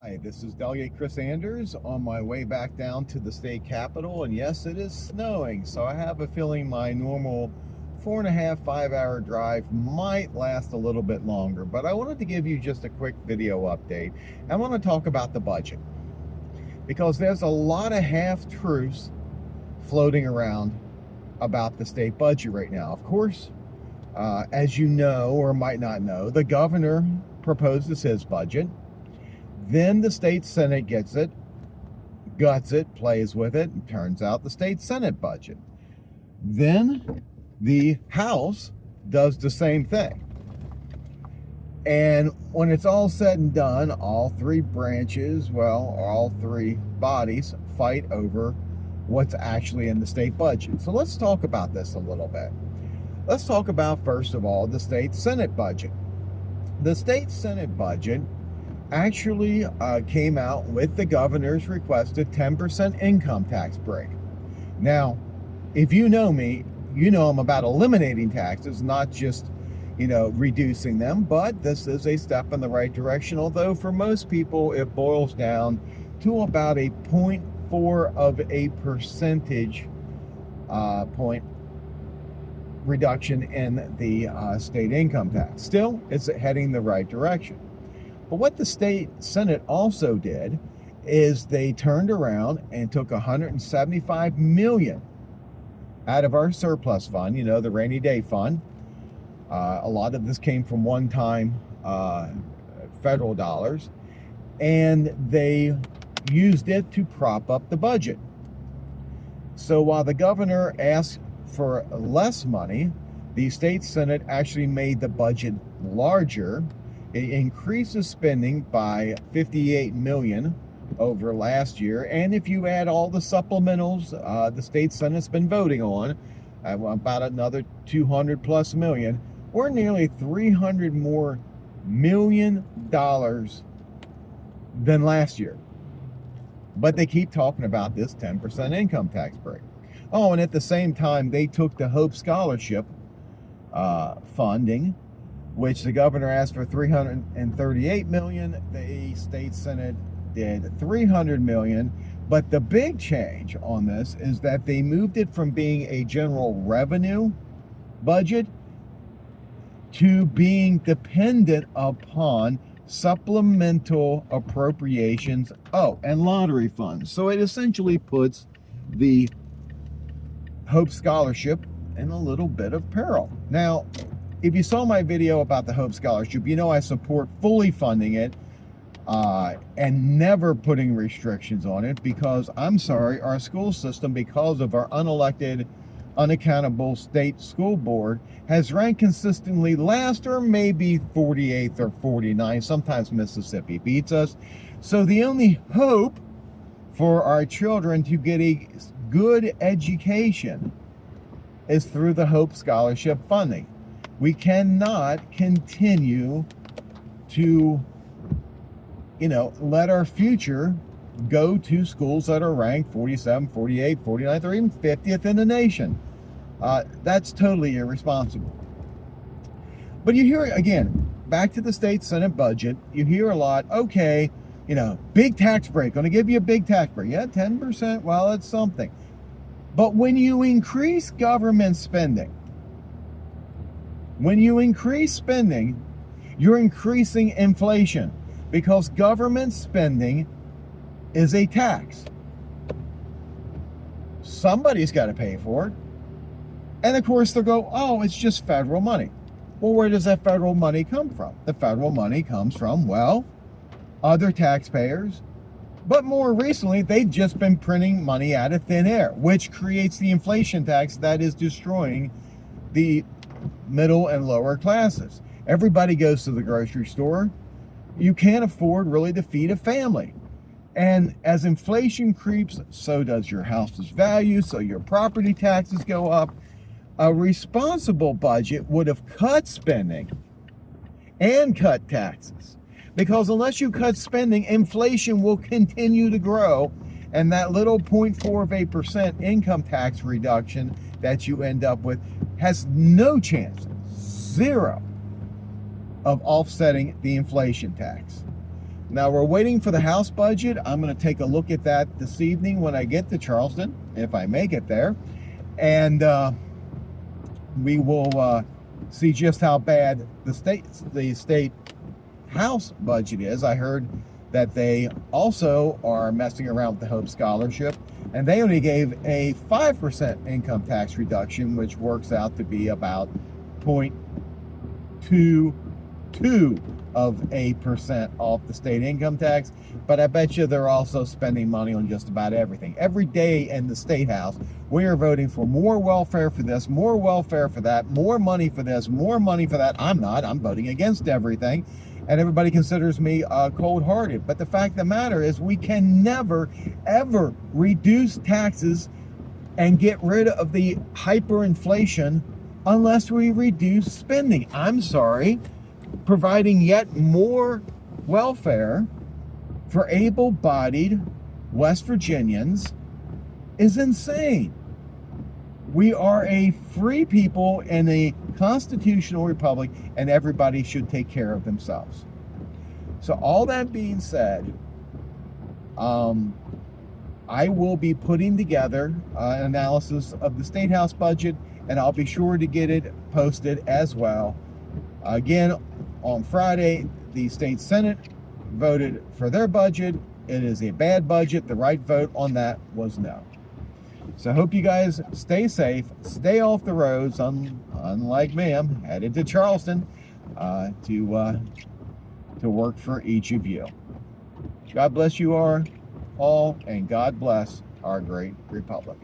Hi, this is Delegate Chris Anders on my way back down to the state capitol, and yes, it is snowing, so I have a feeling my normal 4.5, 5 hour drive might last a little bit longer, but I wanted to give you just a quick video update. I want to talk about the budget because there's a lot of half-truths floating around about the state budget right now. Of course, as you know or might not know, the governor proposes his budget. Then the state Senate gets it, guts it, plays with it, and turns out the state Senate budget. Then the House does the same thing. And when it's all said and done, all three branches, all three bodies fight over what's actually in the state budget. So let's talk about this a little bit. Let's talk about, first of all, the state Senate budget. The state Senate budget actually came out with the governor's requested 10% income tax break. Now, if you know me, you know I'm about eliminating taxes, not just, reducing them, but this is a step in the right direction, although for most people it boils down to about a 0.4 of a percentage point reduction in the state income tax. Still, it's heading the right direction. But what the state Senate also did is they turned around and took $175 million out of our surplus fund, the rainy day fund. A lot of this came from one-time federal dollars, and they used it to prop up the budget. So while the governor asked for less money, the state Senate actually made the budget larger. It increases spending by $58 million over last year, and if you add all the supplementals the state Senate's been voting on, about another 200 plus million, we're nearly $300 more million than last year. But they keep talking about this 10% income tax break. Oh, and at the same time, they took the Hope Scholarship funding, which the governor asked for $338 million. The state Senate did $300 million. But the big change on this is that they moved it from being a general revenue budget to being dependent upon supplemental appropriations, and lottery funds. So it essentially puts the Hope Scholarship in a little bit of peril. Now, if you saw my video about the Hope Scholarship, I support fully funding it and never putting restrictions on it, because I'm sorry, our school system, because of our unelected, unaccountable state school board, has ranked consistently last or maybe 48th or 49th. Sometimes Mississippi beats us. So the only hope for our children to get a good education is through the Hope Scholarship funding. We cannot continue to, let our future go to schools that are ranked 47, 48, 49th, or even 50th in the nation. That's totally irresponsible. But you hear, again, back to the state Senate budget, you hear a lot, okay, big tax break, going to give you a big tax break. Yeah, 10%, well, it's something. But when you increase government spending, you're increasing inflation, because government spending is a tax. Somebody's got to pay for it. And of course they'll go, oh, it's just federal money. Well, where does that federal money come from? The federal money comes from, other taxpayers. But more recently, they've just been printing money out of thin air, which creates the inflation tax that is destroying the middle and lower classes. Everybody goes to the grocery store. You can't afford really to feed a family. And as inflation creeps, so does your house's value, so your property taxes go up. A responsible budget would have cut spending and cut taxes. Because unless you cut spending, inflation will continue to grow, and that little 0.4% income tax reduction that you end up with has no chance, zero, of offsetting the inflation tax. Now we're waiting for the House budget. I'm going to take a look at that this evening when I get to Charleston, if I make it there. And we will see just how bad the state House budget is. I heard that they also are messing around with the Hope Scholarship, and they only gave a 5% income tax reduction, which works out to be about 0.22% off the state income tax. But I bet you they're also spending money on just about everything. Every day in the State House, we are voting for more welfare for this, more welfare for that, more money for this, more money for that. I'm not. I'm voting against everything. And everybody considers me cold-hearted. But the fact of the matter is we can never, ever reduce taxes and get rid of the hyperinflation unless we reduce spending. I'm sorry. Providing yet more welfare for able-bodied West Virginians is insane. We are a free people in a constitutional republic, and everybody should take care of themselves. So all that being said, I will be putting together an analysis of the State House budget, and I'll be sure to get it posted as well. Again, on Friday, the state Senate voted for their budget. It is a bad budget. The right vote on that was no. So I hope you guys stay safe, stay off the roads. Unlike me, I'm headed to Charleston to work for each of you. God bless you all, and God bless our great republic.